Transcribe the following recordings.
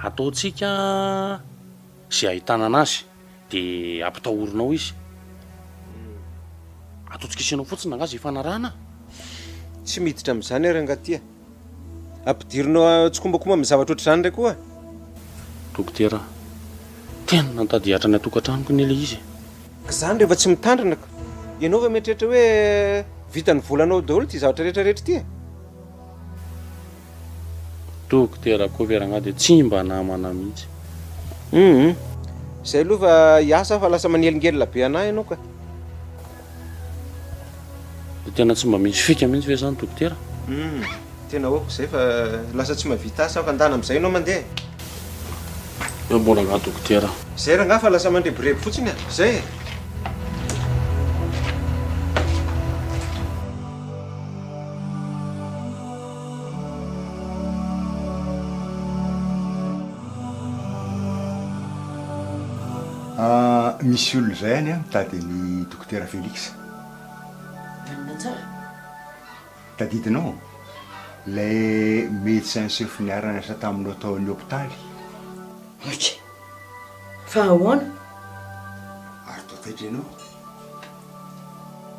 ataontsika zay ahitana anazy dia ampitahorinao izy. Ataontsika isanao fotsiny angazy ifanarahana. Tsy miditra amin'izany ary angatia. Ampidirinao tsokombakomba amin'ny zavatra ohatr'izany ndray koa. Dokotera, tena nantady hatra ny atokantranoko ny ilay izy. Zany rehefa tsy mitandrina ka. Ianao va mieritreritra hoe vita ny volanao daholo ty zavatra rehetrarehetra ty? Dokotera Kovera dia tsy mba namana mihitsy. Zay aloha fa hiasa fa lasa manelingelina be anahy ianao ka. Dia tena tsy mba misy fika mihitsy ve zany dokotera? Tena hoako zay fa lasa tsy mahavita asa fa andana amin'izay ianao mandeha. Eo mbola nga dokotera. Zay raha nga fa lasa mandreborebo fotsiny a. Zay. Misy olona zay any a mitady ny dokotera Félix. Tsara. Tadidinao lay médecin chef niara-niasa taminao tao amin'ny hôpitaly. Oka. Fa ahoana? Ary tao taitrenao.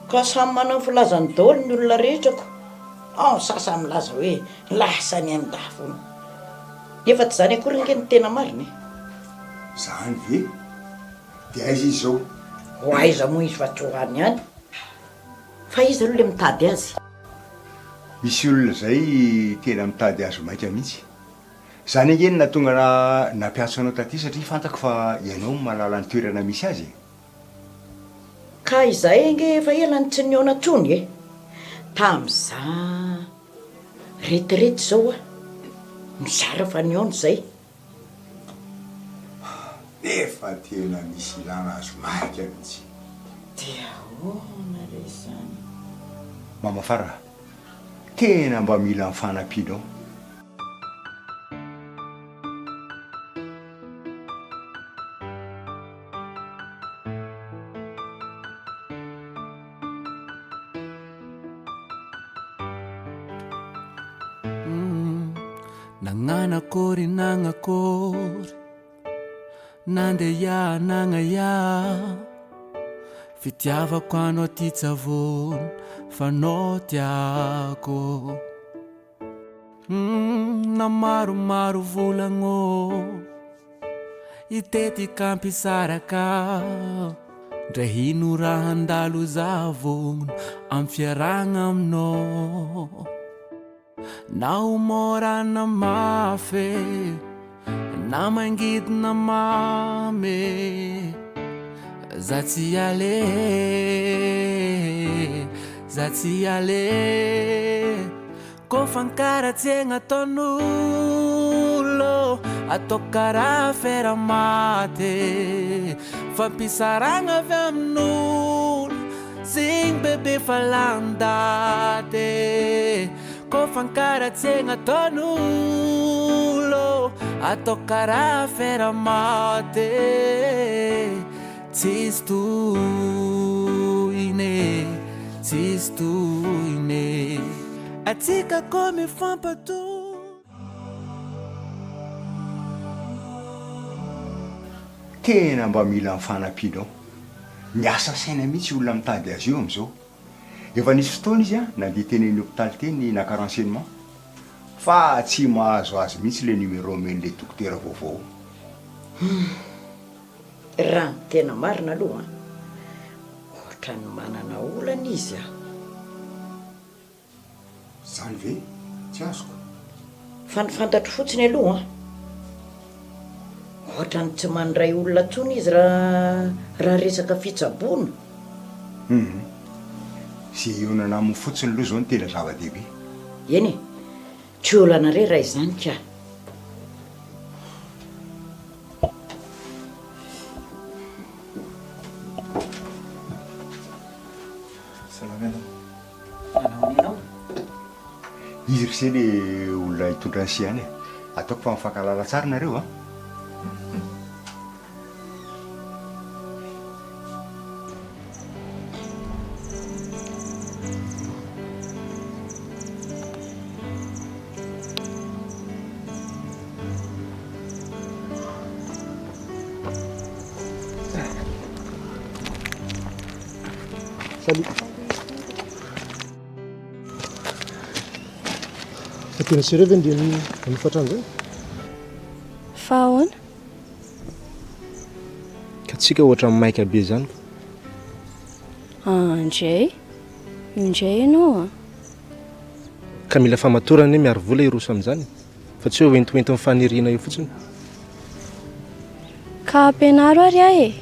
Ka samy manao ny filazany daholo ny olona rehetrako. Sasany milaza hoe lasa ny andafony. Efa tsy zany akory nge ny tena mariny. Zany ve? Dia aiza izy zao? Ho aiza moa izy fa tsy ho any ihany. Fa izy aloha le mitady azy. Misy olona zay tena mitady azo maika mihitsy. Zany angeny natonga nampiatso anao taty satria fantako fa ianao malala ny toerana misy azy. Ka izay nge efa elany tsy niona tsony e. Tam'za retirety zao a. Mizara fa niona zay. Nefa tena misy ilana azo maika mihitsy. Dia ahoana re zany? Mama Fara, tena mba mila mifanampianao. Nananakory nanakory nandeha nanaya fitiavako anao ty tsavony fanao tiako na maromaro volagno itetika ampisaraka ndray hino raha handalo zavogno am fiaragna aminao na umorana mafy na mangidina mamy za tsy ale ko fankaratsegna ataon'olo atao karaha Afera Maty fampisaragna avy amin'olo zegny bebe fa landate ko fankaratsegna ataon'olo atao karaha Afera Maty tsisy tohine atsika ko mifampato. Tena mba mila mifanampianao. Miasa saina mihitsy olona mitady azy io am'izao. Efa nisy fotoana izy a nandeha teny amin'ny hôpitaly teny naka renseignement fa tsy mahazo azy mihitsy le numéro omen'le dokotera vaovao. Raha tena marina aloha ohatra ny manana olana izy a. Zany ve tsy azoko fa ny fantatro fotsiny aloha ohatra ny tsy mandray olona tsony izy raha resaka fitsaboana. Zay ionana aminy fotsiny aloha zao ny tena zava-dehibe. Eny tsy olana re raha izany ka. Izy ry se le olona hitondra ny siany e. Ataoko fa mifankalala tsara nareo a. Salut. Tena sérieux ve ndia amin'ny fatrano zany? Fa ahoana? Ka tsika ohatra maika be zany. Indray ianao a. Ka mila famatorana miaro vola iroso amin'izany fa tsy hoe entoenty mifaniriana io fotsiny. Ka ampianaro ary aho e.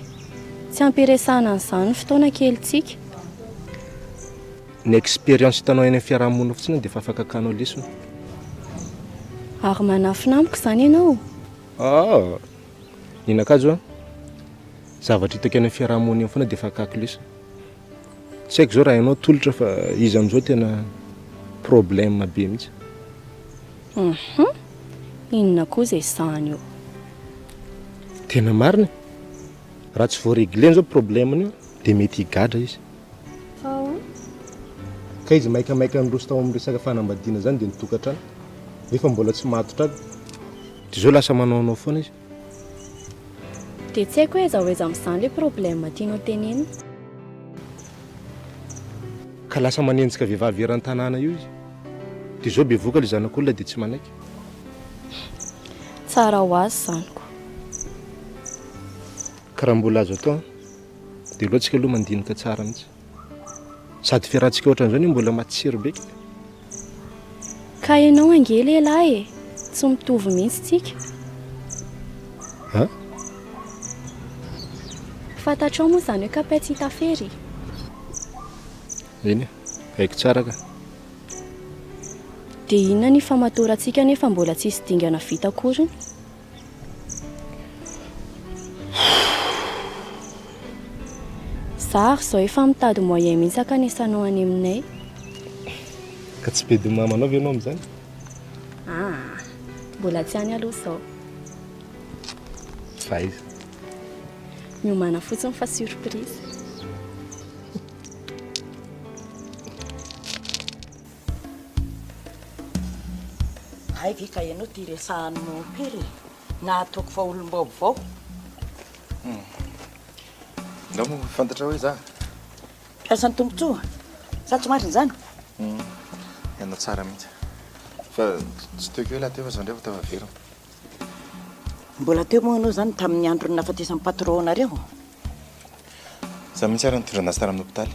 Tsy ampiresana an'izany fotoana kelitsika. Ny expérience hitanao eny amin'ny fiarahamonina fotsiny dia efa afaka kanao lesona. Ary manafinamiko izany ianao. Ninakajo a zavatra hitako eny amin'ny fiarahamonina foana dia efa kako lesona. Tsy haiko zao raha ianao tolotra fa izy amin'izao tena problème be mihitsy. Inona koa izay izany io? Tena marina. Raha tsy voaregleny zao problème-ny io dia mety higadra izy. Ka izy maikamaika nyroso tao amin'ny resaka fanambadiana zany dia nitokantrano nefa mbola tsy matotra aby. Dia zao lasa manaonao foana izy. Dia tsy haiko hoe aiza amin'izany ilay problème tianao tenenina. Ka lasa manenjika vehivavy eran-tanàna io izy. Dia zao be voka ilay zanak'olona dia tsy manaiky. Tsara ho azy zaniko. Ka raha mbola azo atao dia loatsika aloha mandinika tsara mihitsy. Sady fiarahantsika ohatran'izao ny mbola matsiro be. Ka ianao ange lehilahy e. Tsy mitovy mihitsy tsika. Fantatrao moa izany hoe kapay tsy hita fery. Eny, haiko tsara ka. Dia inona ny famatorantsika nefa mbola tsisy dingana vita akory? Zary izao efa mitady moyen mihitsy akanesanao any aminay. Ka tsy be domamanao ve ianao amin'izany? Mbola tsy any aloha izao. Faiza. Miomana fotsiny fa surprise. Ay ve ka ianao ty resahanao pery na ataoko fa olom-baovao. Ndao moa fantatra hoe za Mpiasan'ny tombontsoa sa tsy marina izany? ianao tsara mihitsy fa tsy teo hoe laha teo fa zao ndray fa tavaverina. Mbola teo moa anao zany tamin'ny andro ny nahafatesan'ny patron-nareo. Za mihitsy ary nitondra anazy tara amin'ny hôpitaly.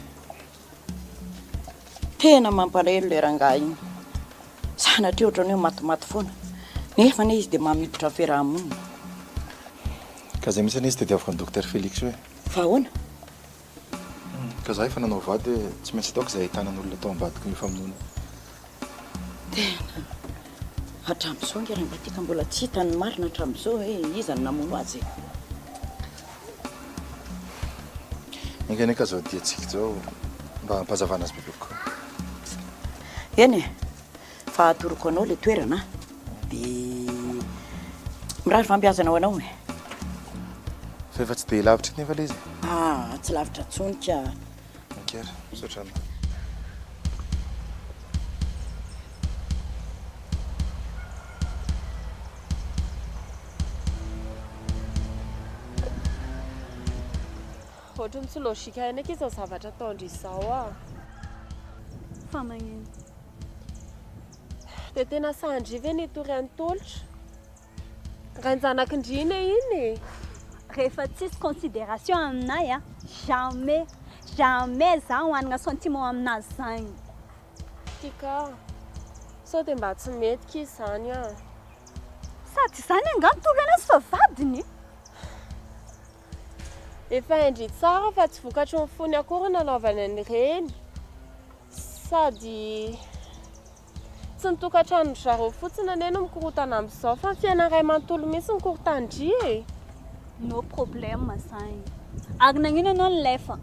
Tena mampalahelo le rangahy igny. Sanatria ohatrany hoe matimaty foana nefa ne izy dia mamiditra fiarahamonina. Ka zay mihitsy izy tadiavako ny docteur Félix hoe Fa ahoana? ka za efa nanao vady hoe tsy maintsy ataoko izay ahitànan'olona tao ambadiko ny famonoana. Tena hatramin'izao nge raha mba tika mbola tsy hitany marina hatramin'izao hoe iza ny namono azy. Inganeka zao diantsika zao mba hampazavana azy bebe kokoa. Eny e, fa atoroko anao le toerana dia mirary fampiazana ho anao e. Fa efa tsy dia lavitra nefa le izy. Tsy lavitra tsonika. Ankera, misaotrana. Ohatrany tsy lôjika aina izao zavatra ataondry izao a. Fa magnino? Dia tena sandriva ny tory tolotra. Ranjanak'indrina iny. Rehefa tsisy considération aminay a, jamais za hoanina sentiment aminazy zany. Tika, sao dia mba tsy mety izy zany a. Sady izany angano tory anazy fa vadiny. Efa endry tsara fa tsy vokatry ny fony akory nanaovana an'ireny. Sady tsy nitokantrano zareo fotsiny anie no mikorotana amin'izao fa ny fiainana Iray manontolo mihitsy mikorotandry e. No problème zany. Ary nagnino anao ny lefa?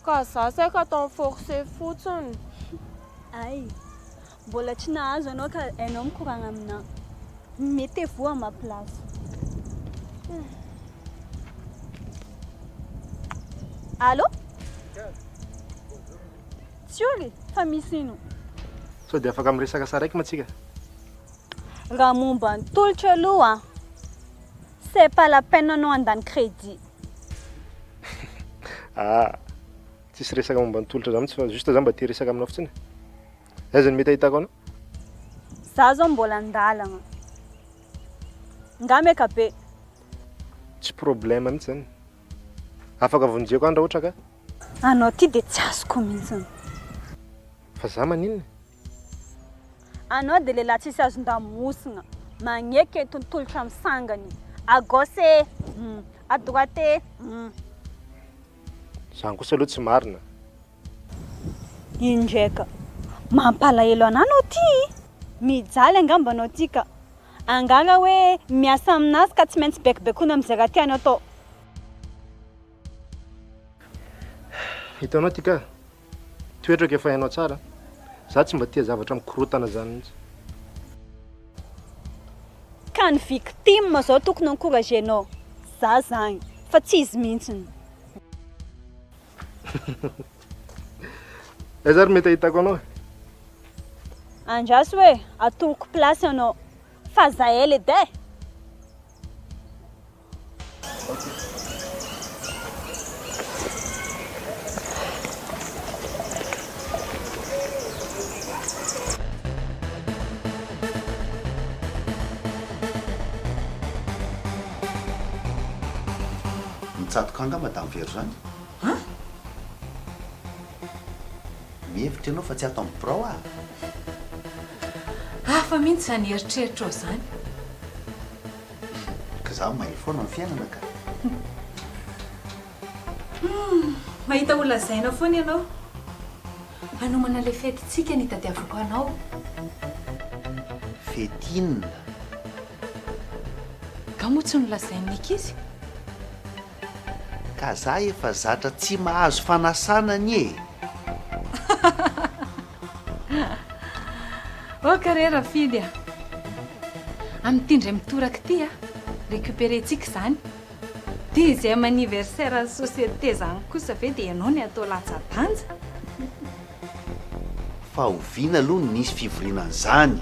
Ka za saika atao forcé fotsiny. Ay, mbola tsy nahazo anao ka hainao mikoragna amina. Mettez-vous à ma place. Allô? Tsiory, fa misy ino? Sao dia afaka miresaka saraiky matsika. Raha momba ny tolotra aloha, c'est pas la peine anao andany crédit. Tsisy resaka momba ny tolotra zany fa juste zany mba tia resaka aminao fotsiny. Zay zany mety ahitako anao. Za zao mbola andalana. Ngameka be. Tsy problème mihitsy zany. Afaka vonjeko any raha ohatra ka. Anao ty de tsy azoko mihitsy. Fa za maninona? Anao de lehilahy tsisy azon-damosina. Magneky etony tolotra misangany. À gauche, à droite. Zany kosa aloha tsy marina. Indraika. Mampalahelo anao ty. Mijaly angamba anao ty ka. Anganga hoe miasa aminazy ka tsy maintsy bekibekona amin'izay raha tianao atao. Hitanao ty ka. Toetrako efa hainao tsara. Za tsy mba tia zavatra mikorotana zany mihitsy. Ka ny victime zao tokony encouragenao. Za zany. Fa tsy izy mihitsy. Ezary mety ahitako anao. Andraso hoe atoloko place anao. Fa za ela edy e. Mitsatoka anga madame Vero zany. Mihevitra ianao fa tsy ato amin'ny birao ah. Fa mihitsy zany eritreritra ao zany. Ka za mahay foana ny fiainana ka. Mahita olona zaina foana ianao. Hanomana le fetintsika ny hitadiavako anao. Fetinina. Ka moa tsy nolazain'ny ankizy. Ka za efa zatra tsy mahazo fanasana ny e. Karera fidy a. Amin'ny tindray mitoraka ty a. Récupérer-tsika zany. Dia izay amin'ny anniversaire ny société zany kosa ve dia ianao ny atao latsa-danja. Fa oviana aloha ny nisy fivoriana zany.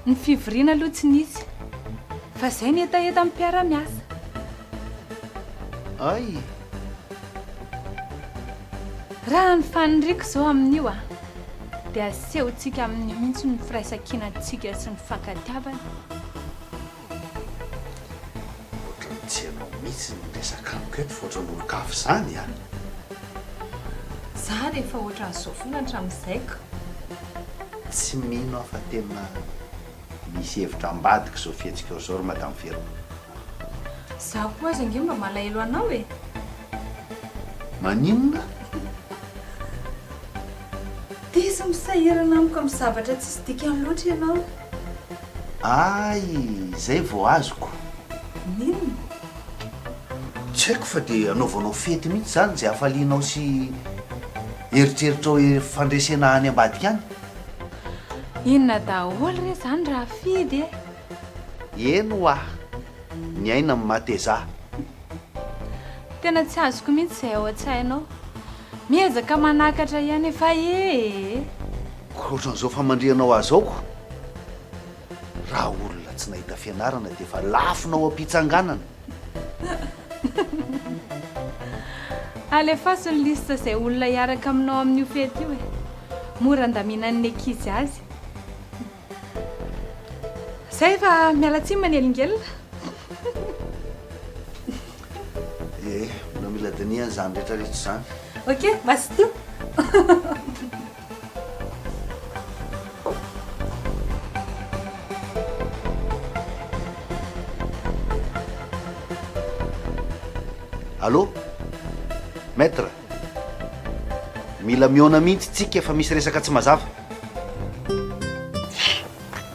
Ny fivoriana aloha tsy nisy. Fa zay ny etaeta amin'ny mpiara-miasa. Ay. Raha ny faniriko zao amin'io a. Dia asehontsika amin'ny mihitsy ny firaisan-kinantsika sy ny fankatiavana. Ohatran'ny tsy ianao mihitsy ny resaka amiko eto fa ohatran'ny olo-kafo zany a. Za rehefa ohatran'izao foana hatramin'izayko. Tsy mino aho fa tena misy hevitra ambadika zao fihetsikao zao ry madame Vero. Za koa aza ange mba malahelo anao e. Maninona? Dia izy misahirana amiko amin'ny zavatra tsy sy dikany loatra ianao. Ay, zay vao azoko. Ninona? Tsy haiko fa dia anaovanao fety mihitsy zany zay hafalianao sy eritreritra hoe fandresena any ambadika any. Inona daholo re zany raha fidy e. Eno ah, ny aina amin'ny mateza. Tena tsy azoko mihitsy izay ao an-tsainao. Miezaka manakatra ihany efa Ohatran'izao famandrianao azy aoko. Raha olona tsy nahita fianarana dia efa lafinao am-pitsanganana. Alefaso ny lista izay olona hiaraka aminao amin'io fety io e. Mora andaminan'ny ankizy azy. Zay fa miala tsiny manelingelina. Mila mila diniana zany rehetrarehetra zany. Ok, masto. Allô? Maître? Mila miona mihitsy tsika efa misy resaka tsy mazava.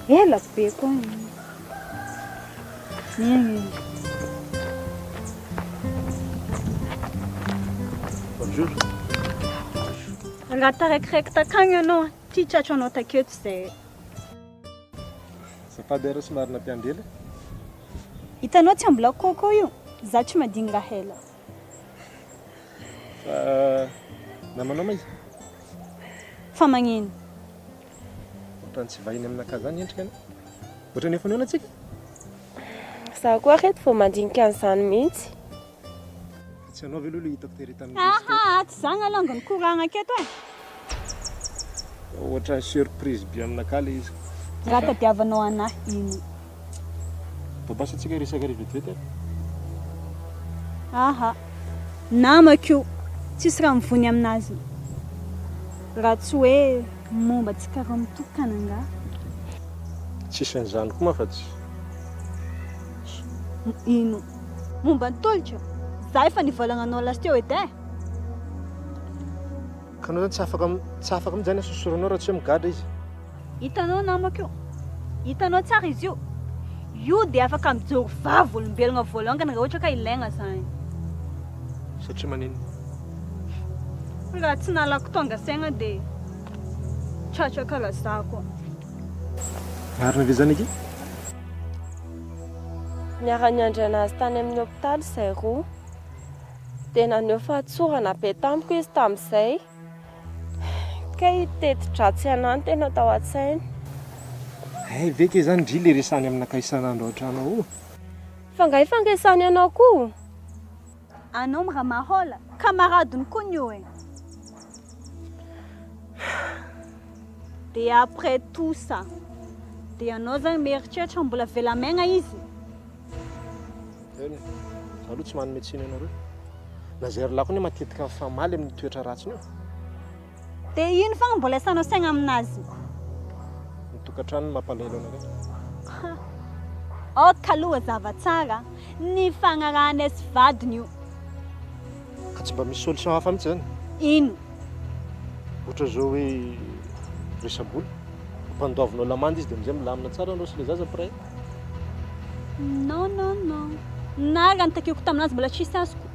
Ela be koa. Bonjour. Raha taraikiraiky takagny ianao, ty tratro anao taketo izay. Safady ara somary nampiandrela. Hitanao tsy ambola kôkô io, za tsy madiny raha ela. Namanao ma izy? Fa magnino? Ohatrany tsy vahiny aminakahy zany endrika any. Ohatrany efa niona antsika? Za koa reto vao mandinika an'izany mihitsy. Tsy anao ve aloha le hitako tery tamin'ny aha tsy zany alongany koragna aketo e ohatra ny surprise be aminakà le izy raha tadiavanao anahy ino babasatsika resaka ry vetivety aha namakio tsisy raha mivony aminazy raha tsy hoe momba tsy karaha mitokana nga tsisy an'izany koa mafatsy ino momba ny tolotra za efa nivolagnanao lasy teo edy e ka anao zany tsy afaka min'izany asosoranao raha tsy hoe migadra izy hitanao namako io hitanao tsara izy io dia afaka mijoro vavy olombelona voalongany raha ohatra ka ilaigna zany satria manino raha tsy nalako tonga saigna dia tratra karaha za koa marina ve zany eky niara-niandry anazy tany amin'ny hôpitaly izay roa dia naneho fahatsorana be tamiko izy tamin'izay ka hitety-dratsy anany tena tao an-tsainy ay veke zany ndry le resany aminakay isan'andro ao an-trano ao fa nga ifangesany anao koa anao miraha mahola kamaradiny koa ny io e dia après tout ça dia anao zany mieritreritra mbola velamegna izy eny za aloha tsy manome tsiny anareo na zay rylako ny matetika mifamaly amin'ny toetra ratsiny io dia ino fagna mbola isanao saigna aminazy tokantrano ny mampalahelo anakay okaloha zavatsara ny fagnarahany sy vadiny io ka tsy mba misy solution hafa mihitsy zany ino ohatra zao hoe resaboly mpandoavinao lamanda izy dia amizay milamina tsara anao sy le zaza pray non non non na raha nitakeko taminazy mbola tsisy azoko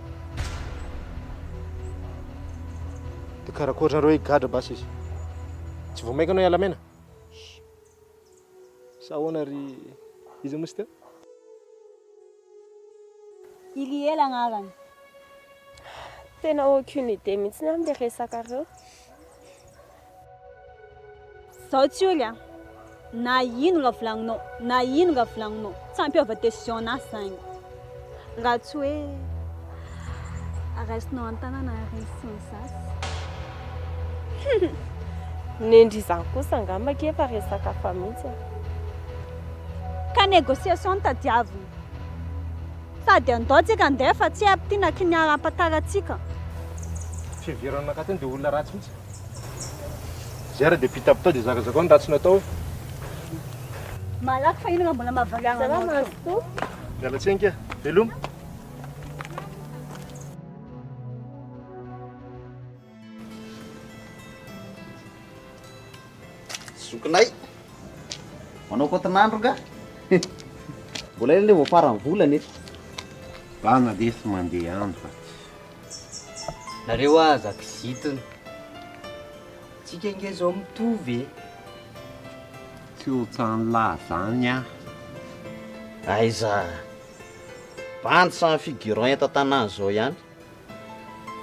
dia karakoatra reo gadra basy izy tsy vao maika anao hiala mena sa ahoana ry izy mosy teo iliela agnarany tena aucune idée mihitsy ny amin'le resaka reo zao tsy oly a na ino raha volagninao na ino raha volagninao tsy ampiova décision anazy zany raha tsy hoe araisinao an-tanàna araisin zasy nendry izany kosa angambaka efa resaka fa mihitsy ka négociation tadiavina sady andaotsika andeha fa tsy ampitiana kiniara-pataratsika fiheverananakay teny dia olona ratsy mihitsy zay raha dia pitapitao dia zakazakao ny ratsy natao malaky fa ino raha mbola mahavariagna mialatsenka veloma zokinay manao kotinandro nga mbola ile voafarany volana eto bana lesy mandeha andro nareo aza kizitony tsika nge zao mitovy tsy ohatrany lahy zany a aiza bantsy figuron eto tanàna zao ihany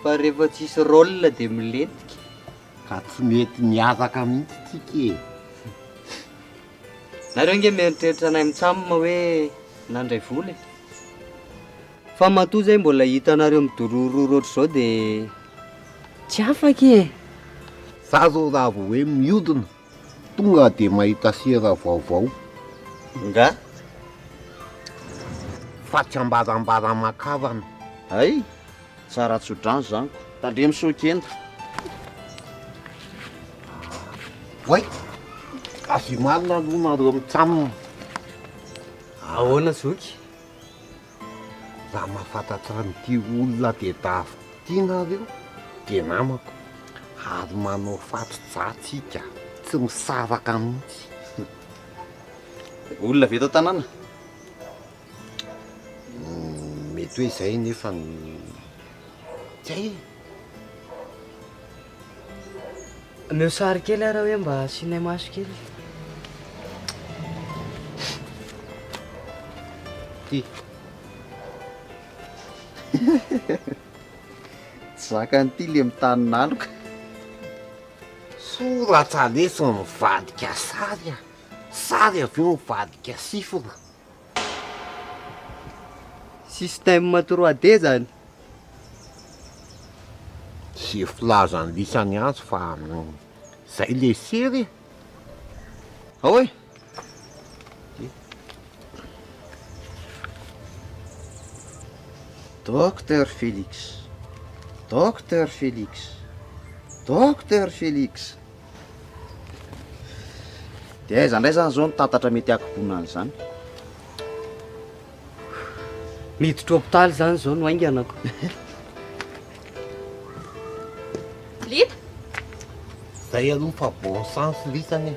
fa rehefa tsisy rôle dia milentika ka tsy mety miazaka mihitsy tsika nareo nge mieritreritra anay mitsamina hoe nandray vola fa matoa zay mbola hitanareo midorororo ohatr' zao dia tsy afaky e za zao raha vo hoe miodina tonga dia mahita sera vaovao nga fa tsy ambazambara makavana ay tsara tsodrano zaniko tandre misokenda oay azy marina aloha nareo mitsamina ahoana zoky raha mahafantatsa nyity olona dia dafy tianareo dia namako ary manao fato-dratsika tsy misaraka mihitsy olona veto tanàna mety hoe izay nefa tsy meo sary kely raha hoe mba sinay maso kely ty zakanyity le mitanynandroka soratra lesy mivadika sary a sary avy eo mivadika sifona système 3D zany Sy filaza ny lisany azy fa zay le sery. Ao e. Docteur Félix. Docteur Félix. Docteur Félix. Dia aiza indray zany zao ny tantatra mety akobonany zany. Miditra hôpitaly zany zao no ainganako. Lita? Zay aloha fa bon sens lisany.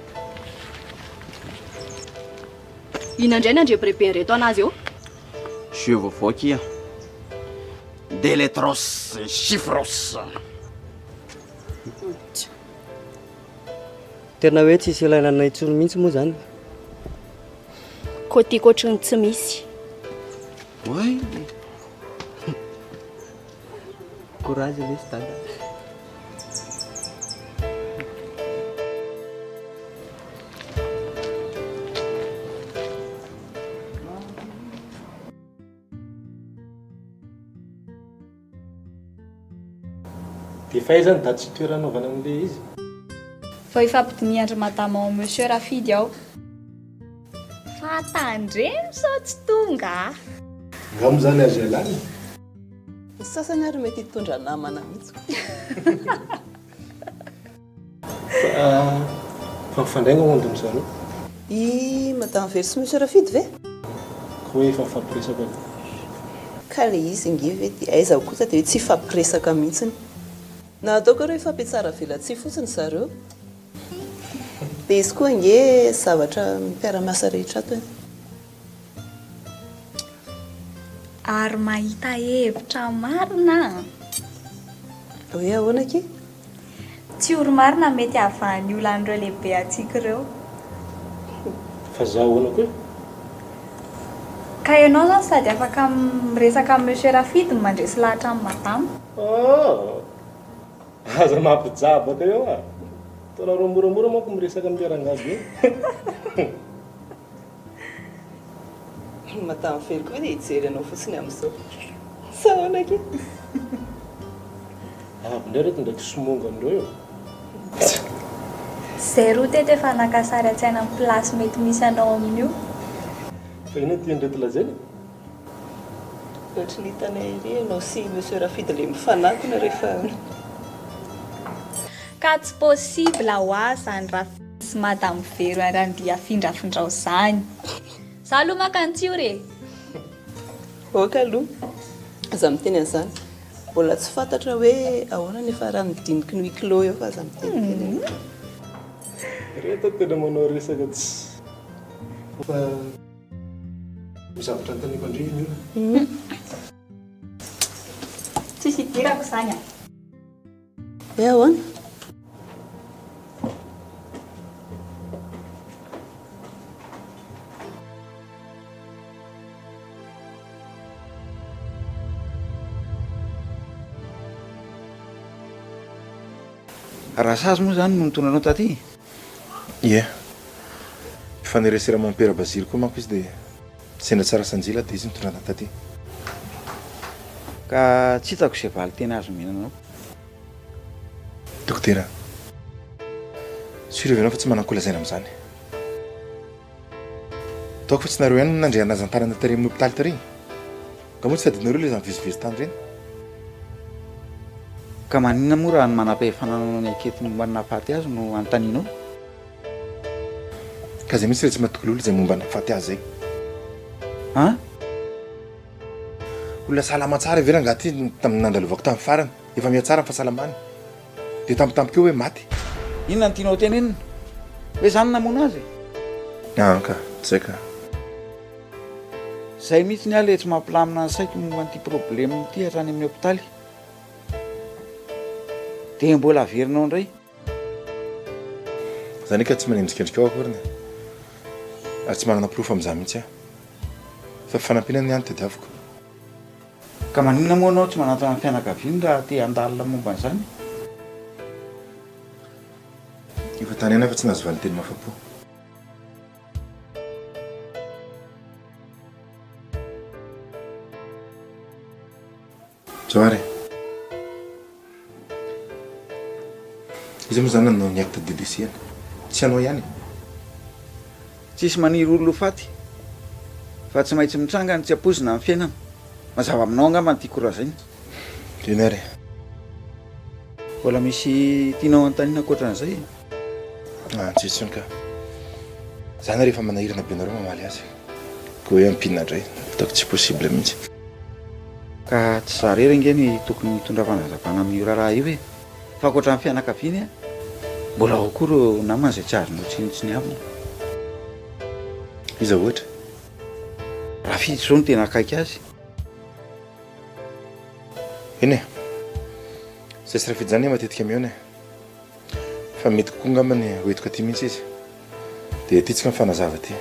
Ina indray nandre bebe reto anazy eo? Je vaovao kia. Deletros chiffros. Tena hoe tsisy ilaina anay intsony mihitsy moa zany. Côté ohatrany tsy misy. Oay. Courage lesy dada. Dia fahaizany daty sy toeranaovana amin'ilay izy. Fa ifampidiniandry madama monsieur Rafidy aho. Fa tandremo sao tsy tonga. Ngamo zany azy alany. Ny sasany ary mety hitondra namana mihitsy. Fa mifandraigna ondony zany. I madame Very sy monsieur Rafidy ve? Ko hoe efa mifampiresaka. Ka le izy nge ve dia aiza kosa dia tsy ifampiresaka mihitsiny. Na ataoko ireo ifampiatsara velatsy fotsiny zareo. Dia izy koa nge zavatra mipiara-miasa rehetra ato. Ary mahita hevitra marina. Hoe ahoana ke? Tsy oro marina mety havan'ny olan'ireo lehibe atsika ireo. Fa zaho ahoana koa? Ka ianao zany sady afaka miresaka amin'ny monsieur Rafidy no mandresy lahatra amin'ny madama. Aza mampijabaka eo a. Tola roa moramora manko miresaka amin'ny piarangady eo. Madame Very koa dia hijery anao fotsiny amin'izao. Sa ahoana ke? Indray reto ndraiky somonga andreo eo. Zay roa teto efa nakasary an-tsaina amin'ny plasy mety misy anao amin'io. Fa ina tiandreto lazaina? Ohatry ny hitanay ery anao sy monsieur Rafidy ilay mifanakona rehefa Ka tsy possible ho azy zany Rafidy sy madame Very ary andia afindrafindrao zany. Za aloha makany tsy io re. Oka aloha. Aza miteny an'izany. Mbola tsy fantatra hoe ahoana nefa raha nidiniky ny huis clos eo fa aza miteny. Reto tena manao resaka tsy. Fa zavatra antaniko andreny io. Tsisy idirako zany a. Hoe ahoana? Raha sazy moa zany no nitonanao taty? Ie. Mpifaneresera mampera Bazily koa manko izy dia sendra tsara sanjila dia izy nitonana taty. Ka tsy hitako izay valy tena azo mihinanao. Dokotera, sy ireo ianao fa tsy manan-kolazaina amin'izany. Taoko fa tsy nareo ihany nandre anazantarana tary amin'ny hôpitaly tary. Ka moa tsy tadinareo ilay izany vizivizy tany ireny. Ka maninona moa raha ny manam-pahefananao ny aketo momba ny nahafaty azy no anontanianao? Ka izay mihitsy ilay tsy mahatoky izay momba ny nahafaty azy zay. Ha? Olona salama tsara vera angaty tamin'ny nandalovako tamin'ny farany. Efa mihatsara ny fahasalamany. Dia tampotampoka eo hoe maty. Inona no tianao tenenina? Hoe zany namono azy? Ka, zay ka. Zay mihitsy ny alay tsy mampilamina ny saiko momba an'ity problème ity hatrany amin'ny hôpitaly. Dia mbola averinao indray. Zany ka tsy manendrikendrika ao akoriny. Ary tsy manana proof amin'izany mihitsy aho. Fa fanampiana ny ihany tadiaviko. Ka maninona moa anao tsy manatona ny fianakaviany raha te handalina momba an'izany? Efa tany ihany fa tsy nahazo valiteny mafapo. Zoary. izy moa zany nanao niaky tadidisiana tsy anao ihany tsisy maniry olo faty fa tsy maintsy mitranga ny tsy ampozina amin'ny fiainana mazava aminao angamba ty korazainy dinary mbola misy tianao antanina ankoatran'izay tsisy ka zany rehefa manahirana be nareo mamaly azy ko hoe ampinina indray hitako tsy possible mihitsy ka tsy zarery ngeny tokony mitondra fanazavana amin'io raharaha io hoe fa ankoatra amin'ny fianakaviany a mbola ao koa reo namana izay tsy azonao tsinitsiny aminy iza ohatra raha fiditra zao no tena akaiky azy eny e zay sy raha fidy zany matetika miona fa mety kokoa ngambany hoetiko aty mihitsy izy dia titsika mifanazava ty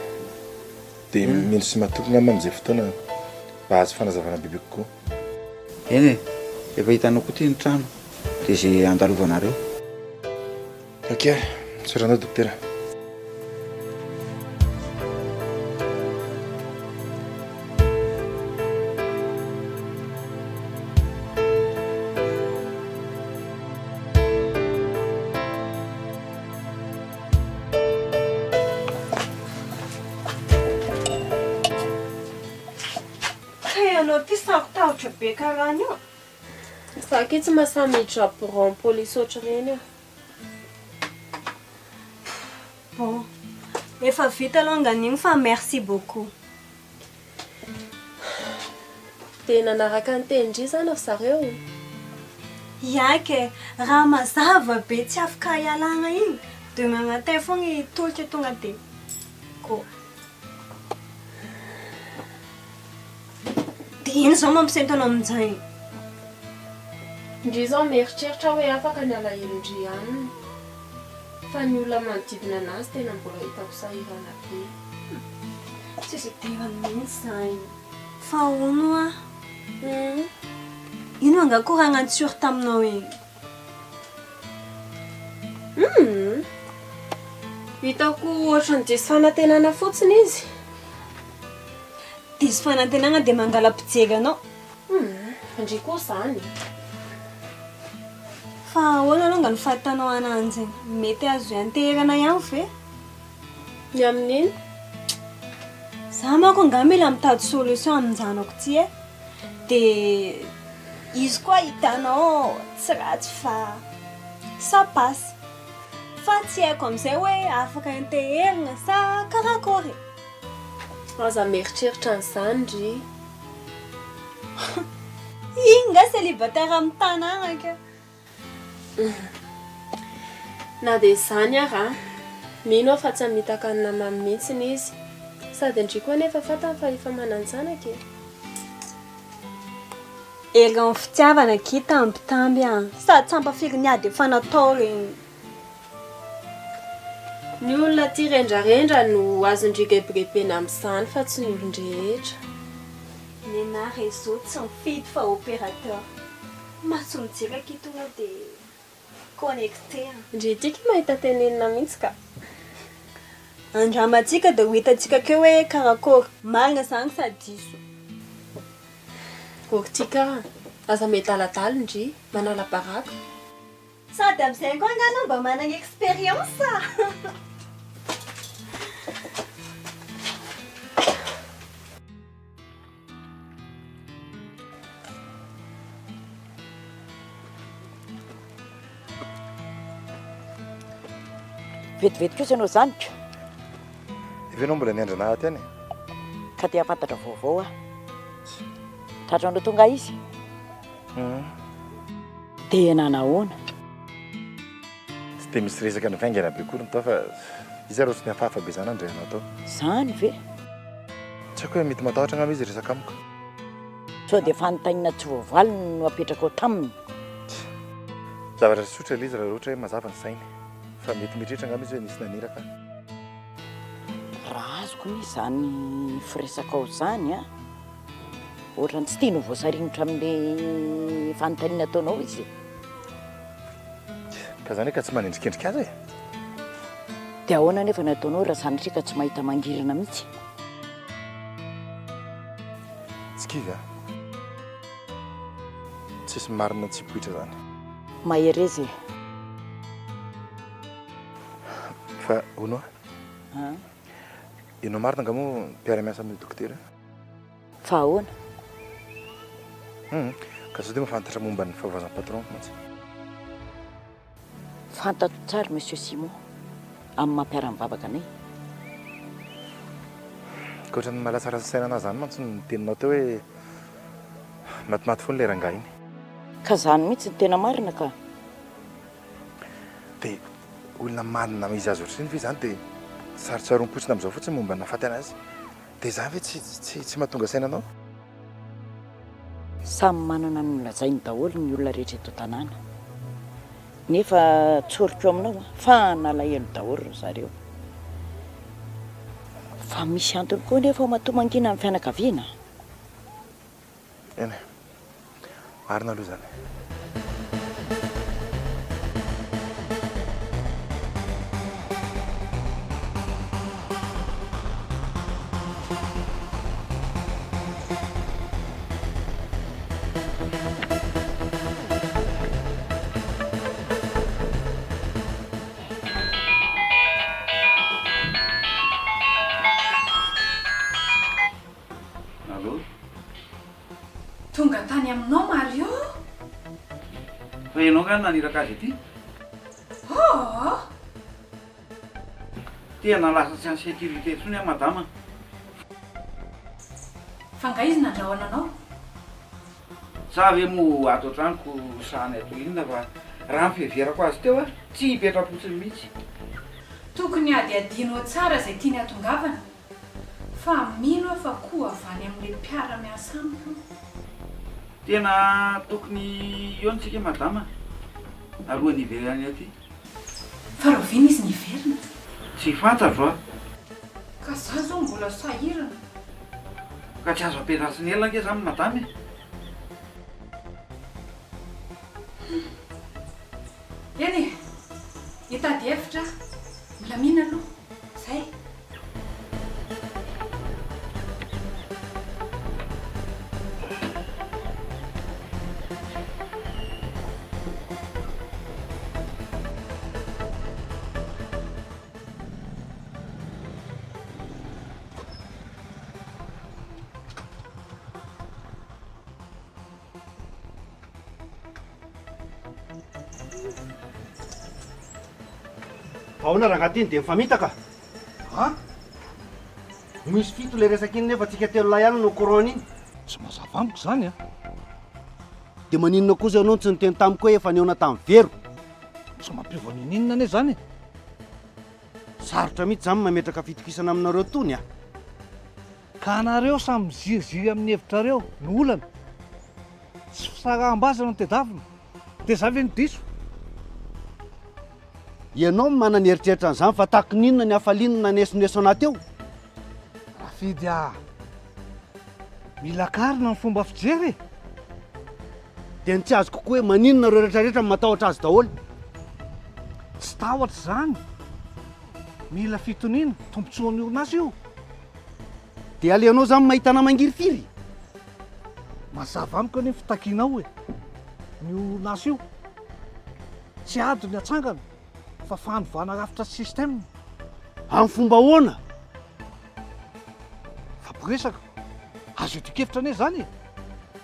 dia mino sy matoky ngambany zay fotoana mba azo fanazavana biby kokoa eny e efa hitanao koa ty ny trano dia zay andalovanareo ok soranao dokotera be karahany io Saky tsy masamiditra bron polisy ohatr'ireny io. Bon, efa vita alongany igny fa merci beaucoup. Tena naraka ny tendry zany zareo. Yake, raha mazava be tsy afaka ialagna igny, de magnatay fogna tolotry tonga de ko. Ino zao mampisentanao amin'izay? Ndry zao mieritreritra hoe afaka ny alahelo ndry aminy. Fa ny olona manodidina anazy tena mbola hitako sahirana be. Tsisy devany mihitsy zany. Fa ono a? Ino anga koa raha agnatsuro taminao igny? Hitako ohatrany diso fanantenana fotsiny izy. Diso fanantenana dia mangala mpijery anao. Ndry koa zany. Fa ahoana alongany fahitanao ananjy mety azo anterana ihany ve? Ny amin'iny? Za manko nga mila mitady solution amin'izanako ty e. Dia izy koa hitanao tsy ratsy fa ça passe. Fa tsy haiko amin'izay hoe afaka intererina sa karakory. Aza mieritreritra an'izany ndry. Inga célibataire amin'ny tanàna ka. Na dia izany ara, mino fa tsy hamitaka ny namany mihitsiny izy. Sady ndry koa nefa fatany fa efa manan-janaka e. Erga ny fitiavana ki tambitamby a. Sady tsy ampafiry niady efa natao regny. Ny olona tia rendrarendra no azon-dry gebrebena amin'izany fa tsy ny olon-drehetra. Nena réseau tsy mifidy fa opérateur. Mahatsolo-jira ki tonga dia connecté. Ndry tiky mahita tenenina mihitsy ka. Andramantsika dia ho hitantsika keo hoe karakory. Marina zany sady diso. Korytika, aza metaladala ndry, manala baraka. Sady amin'izay koa anganao mba manana expérience. Vetivety kosa ianao zanitra. Efa ianao mbola niandra nahy teny? Ka tia fantatra vaovao a. Tratranao tonga izy? Dia nanahoana? Tsy dia misy resaka nivaingana be koa nitao fa izy arô tsy nihafahafa be zany andray anao tao. Zany ve? Tsy haiko hoe mety matahotra angamba izy resaka amiko. Sao dia fanontaniana tsy voavalony no apetraka ao taminy. Zavatra tsotra ilay izy raha ohatra hoe mazava ny sainy. Fa mety mitrehitra angamba izy hoe nisy naniraka. Raha azoko ny izany firesaka ao zany a. Ohatrany tsy tiany ho voasarinitra amin'ilay fanontaniana ataonao izy. Ka zany ka tsy manendrikendrika azy e? Dia ahoana nefa nataonao raha sanitrika tsy mahita mangirana mihitsy? Tsy kivy a? Tsisy marina tsy poitra zany. Mahery izy. Fa hono ianao marina nga moa mpiara-miasa amin'ny dokotera? Fa ahoana? Ka sao dia mahafantatra momba ny fahavazan'ny patron mantsy. Fantatro tsara monsieur Simon amin'ny mampiara-mivavaka anay. Ka ohatran'ny malatsara saina anazy zany mantsy ny teninao teo hoe matimaty foana ilay rangahy iny. Ka zany mihitsy ny tena marina ka. Dia olona manina izy azy ohatriny fa izany dia sarotsarom-potsiny amin'izao fotsiny momba nafaty anazy. Dia izany ve tsy mahatonga sainanao? Samy manana ny lazainy daholo ny olona rehetra eto tanàna. Nefa tsoriko aminao fa nalahelo daholo ry zareo. Fa misy antony koa nefa matomangina amin'ny fianakaviana. Eny, marina aloha zany. Tonga tany aminao Mario? Fa ianao nga naniraka azy aty? Tena lasa tsy any sécurité tsony a madama. Fa nga izy nandrahoana anao? Za ve mo ato an-tranoko sahany ato inona fa raha mifeverako azy teo tsy hipetra-potsiny mihitsy. Tokony adiadinao tsara izay tiany atongavana. Fa mino fa koa avany amin'ilay mpiara-miasa amiko. Tena tokony eo antsika madama alohan'ny hiverany aty. Fa rovina izy niverina? Tsy fantatro Ka za zao mbola sahirana. Ka tsy azo ampiarasiny ela nge zany madama. Eny, hitady hevitra, mbola mihina aloha, zay. Ahoana raha angatiny dia mifamitaka? Misy fito ilay resaka iny nefa tsika telo lahy ihany no courant iny. Tsy mazava amiko zany a. Dia maninona kosa ianao tsy niteny tamiko hoe efa neona tamin'ny vero? Tsy mampivoninina ane zany. Sarotra mihitsy zany mametraka fitokisana aminareo tony a. Ka anareo samy miziriziry amin'ny hevitrareo no olana. Tsy fisaraham-bazana no tedavina. Dia za ve no diso? Ianao manana ny eritreritra an'izany fa tahako ninona ny hafaliana nanesoneso anateo? Rafidy mila karina ny fomba fijery. Dia ny tsy azoko koa hoe maninona reo rehetrarehetra matahotra azy daholo. Tsy tahotra zany. Mila fitoniana, tombontsoan'ny orinasa io. Dia aleonao zany mahita namangiry firy? Mazava amiko anie fitakianao hoe ny orinasa io tsy ady ny atsangana fa fanovana rafitra système. Amin'ny fomba ahoana? Fampiresaka. Azo eto-kevitra ane zany.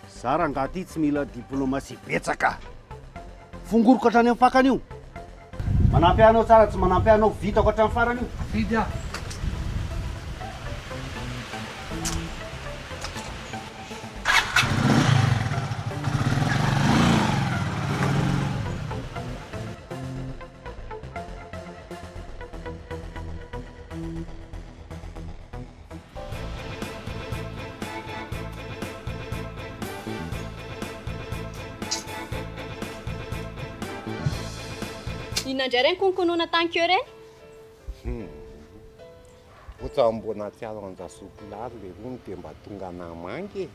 Za rangahy tsy mila diplomasia betsaka. Fongoroko hatrany amin'ny fakana io. Manampy anao tsara tsy manampy anao vitako hatrany farany io. Fidy Inandray reny konkonoana tankeo reny? Ohatran'mbona tsy azo anjasopilary le rony dia mba tonga namangy.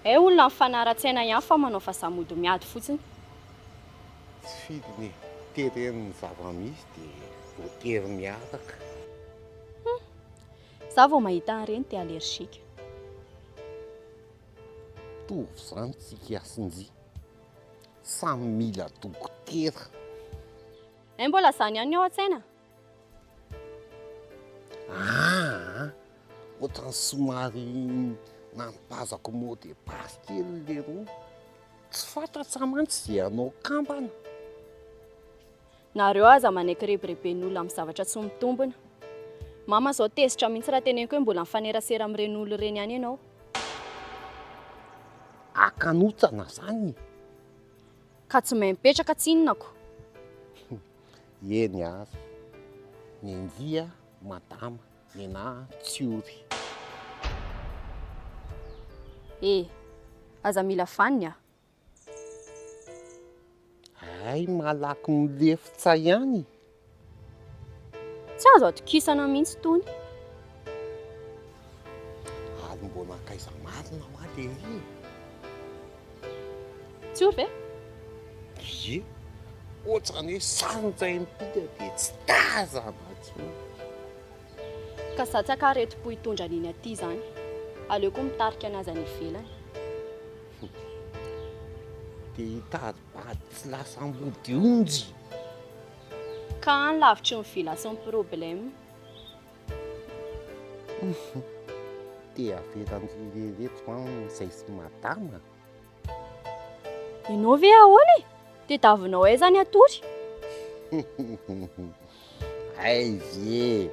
Olona mifanara-tsaina ihany fa manao fahasamody miady fotsiny. Tsy fidiny teren'ny zava-misy dia voatery miaraka. Za vao mahita an'ireny dia alerzika. Tovy zany tsika asinjy. Samy mila dokotera. Mbola zany ihany ao an-tsaina? Ohatrany somary nampazako moa dia pasy kely le roa. Tsy fantatsa mantsy zay anao kambana. Nareo aza manaiky rebireben'olona amin'ny zavatra tsy mitombona. Mama zao tezitra mihitsy raha teneniko hoe mbola mifanerasera amin'ireny olo ireny ihany ianao. Akanotsana zany. Ka tsy mahay mipetraka tsinonako. Eny azy. Ny ndia madama, ny na tsiory. Aza mila faniny. Ay, malaky milefitsa ihany. Tsy azo atokisana mihitsy tony. Ary mbona akaiza marina ho aly ery. Tsiory ve? Ie, ohatrany hoe sanjainy pika dia tsy tazana tsony. Ka za tsy akaretim-po hitondra an'iny aty zany. Aleoko mitarika anazy any ivelany. Dia hitady bady tsy lasa ambody onjy. Ka any lavitry ny vila sy ny problème. Dia averan'irereto izay sy madama. Ianao ve aholy? Tediavinao aizany atory? Ay ve,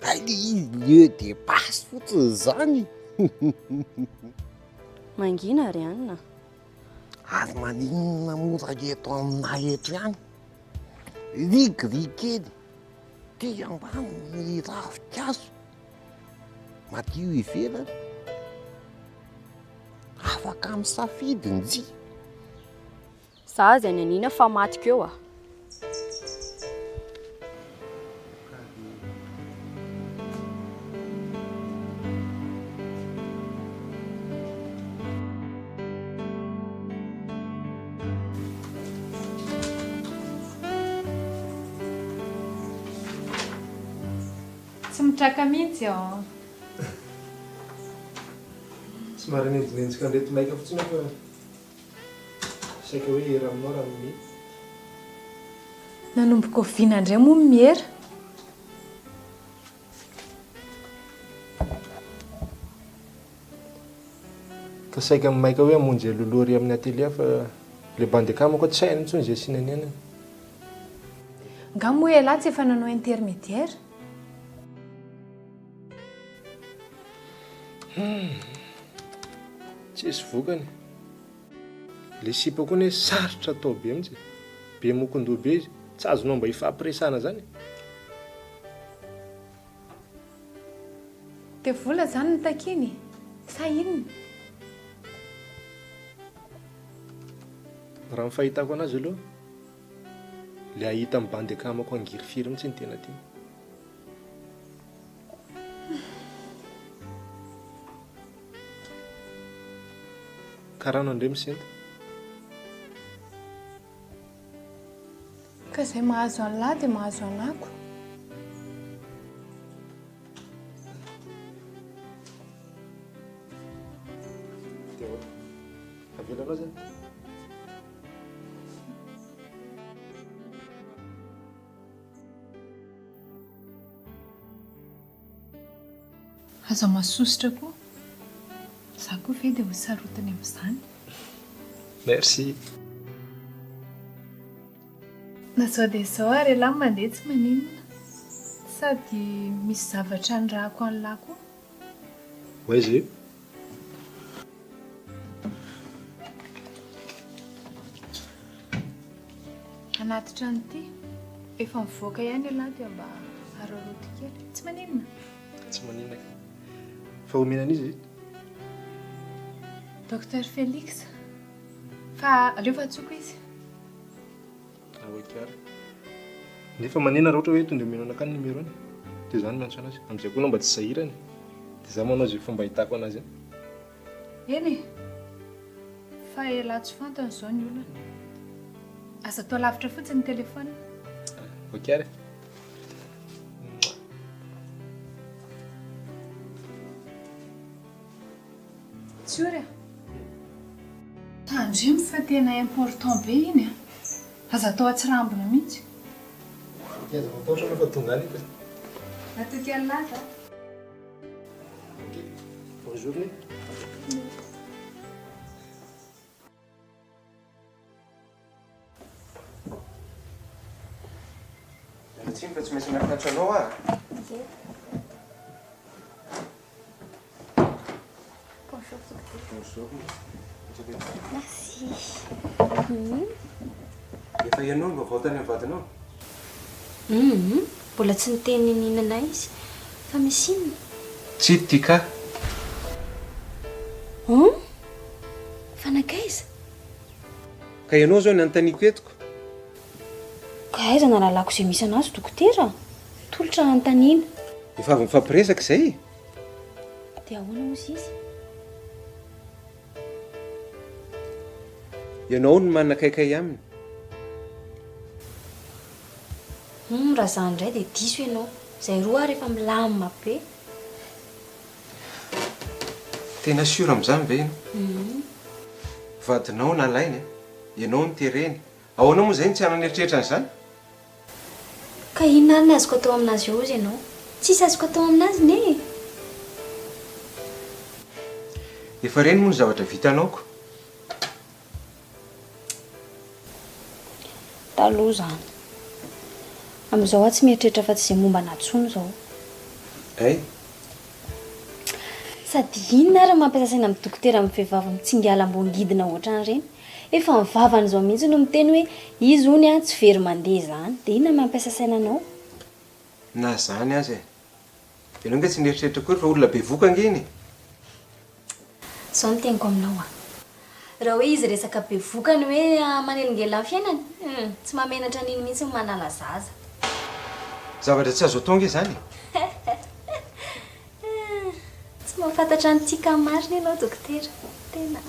ay izy lieu de passe fotsiny zany. Mangina ry anina. Ary maninona mora eto aminay eto ihany. Rigikely, ty ambany ny ravikazo. Madio ivelany. Afaka misafidy ny zy. Za zay ny anina fa matika eo a. Tsy mitraka mihitsy ao. Somary nenjinenjika ndraty maika fotsiny fa saika hoe hera aminao raha mimety. Nanomboka oviana indray moa mihera. Ka saika maika hoe hamonjy lolory amin'ny atelier fa le bandekamo tsy hainy intsony izay sinanenany. Nga moa elahy tsy efa nanao intermédiaire. Tsisy vokany. Le sipa koa ne sarotra atao be mihitsy. Be mokondoha be izy. Tsy azonao mba ifampiresana zany. Dia vola zany ny takiny. Sa inona? Raha ny fahitako anazy aloha, le ahita amin'ny bandekamako angirifiry mihitsy ny tena ty. Karano andre misenta. Ka izay mahazo an'lahy dia mahazo anako. Avelanao zany. Aza masositra koa. Za koa ve dia ho sarotiny amin'izany. Merci. Na zao dia zao ary lahy mandeha tsy maninona. Sady misy zavatra andrahako an'lahy koa. Ouais, zay. Anaty trano ity, efa mivoaka ihany lahy dia mba aroroty kely. Tsy maninona. Tsy maninona. Fa omenana izy. Docteur Félix. Fa aleo fa tsoko izy. Kara. Nefa manena raha ohatra hoe tonga omenana akany numéro-ny. Dia zany miantso anazy. Amin'izay koa anao mba tsy sahirany. Dia za manao izay fomba hitako anazy. Eny e. Fa elahy tsy fantany izao ny olona. Asa atao lavitra fotsiny ny telefona. Ok ary. Tsiory. Tandremo fa tena important be iny a. Aza atao atsirambina mihitsy. Aza atao ohatrany fa tonga any. Atoky an'lahy. Bonjour. Tsiny fa tsy maintsy miakatra anao a. Bonjour. Merci. Efa ianao no vaovao tany amin'ny vadinao? Mbola tsy niteny ninanay izy fa misy inona. Tsy tia ka. Fanakaiza? Ka ianao zao ny anontaniako etiko. Ka aiza na lalako izay misy anazy dokotera? Tolotra anontaniana. Efa avy mifampiresaka izay? Dia ahoana moa izy? Ianao no manana kaikay aminy. Raha izany indray dia diso ianao. Izay roa rehefa milamina be. Tena siora amin'izany ve ianao? Vadinao nalainy, ianao no tereny. Ahoana moa izay no tsy hanana eritreritra an'izany? Ka inona ary ny azoko atao aminazy eo izy ianao? Tsisy azoko atao aminazy ne? Efa reny moa ny zavatra vitanaoko. Taloha izany. Amin'izao aho tsy mieritreritra fa tsy izay momba natsony izao. Ay? Sady inona ary mampiasa saina amin'ny dokotera amin'ny vehivavy mitsingiala ambony gidina ohatran'ireny? Efa mivavany izao mihitsy no miteny hoe izy hony tsy very mandeha izany. Dia inona mampiasa sainanao? Na zany aza e. Ianao nga tsy nieritreritra koa fa olona be voka angeny. Izao no teniko aminao a. Raha hoe izy resaka be vokany hoe manelingela amin'ny fiainany, tsy mamenatra an'iny mihitsy ny manala zaza. Zavatra tsy azo atao nge zany. Tsy mahafantatra ny tika marina ianao dokotera. Tena.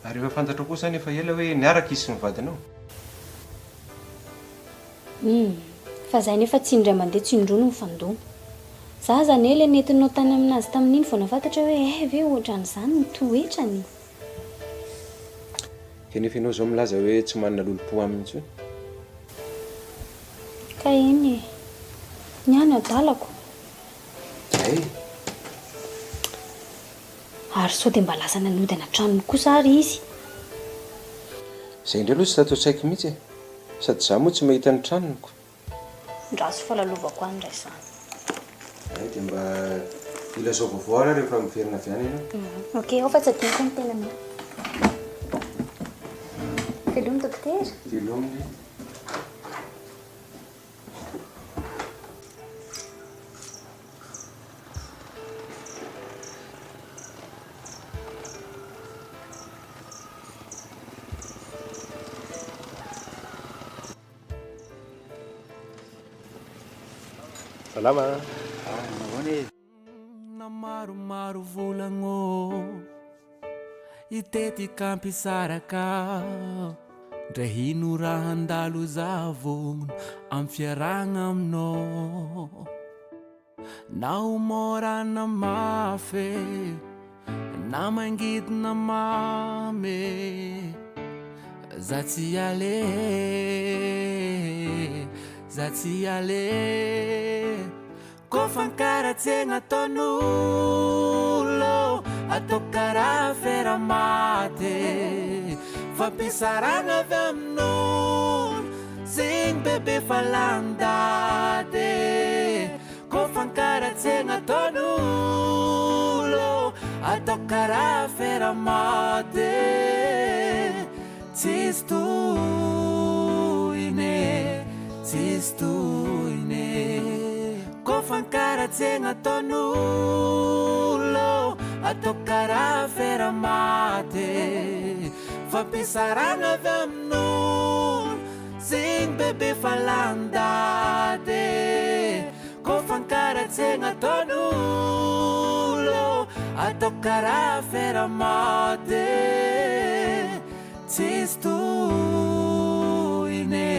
Ary efa fantatra kosa efa ela hoe niaraka izy sy ny vadinao. Fa izay nefa tsy indray mandeha tsy indroa no mifandona. Za zany ela nentinao tany aminazy tamin'iny vao nafantatra hoe ve ohatran'izany ny toetrany. Kanefa ianao izao milaza hoe tsy manana lolo-po aminy intsony. Ka iny e. Niany adalako. Ay. Ary sao dia mba lasa nanody ana tranony kosa ary izy. Izay indray aloha tsy tato saiko mihitsy e. Sady za moa tsy mahita ny tranoniko. Ndraso falalovako any indray izany. Ay dia mba ilazao vaovao ary rehefa miverina avy any ianao. Okey, ao fa tsy adinoko ny tena minao. Velominy dokotera? Velominy. Salama. Na maromaro volagno itety kampisaraka ndray hino raha handalo zavogno amin'ny fiaragna aminao na homorana mafy na mangidina mamy za tsy ale ko fankaratsegna ataon'olo atao karaha Afera Maty fampisaragna avy amin'olo zegny bebe fa landady ko fankaratsegna ataon'olo atao karaha Afera Maty tsisy tohine ko fankaratsegna ataon'olo atao karaha Afera Maty fampisaragna avy amin'olo zegny bebe fa landady ko fankaratsegna ataon'olo atao karaha Afera Maty tsisy tohine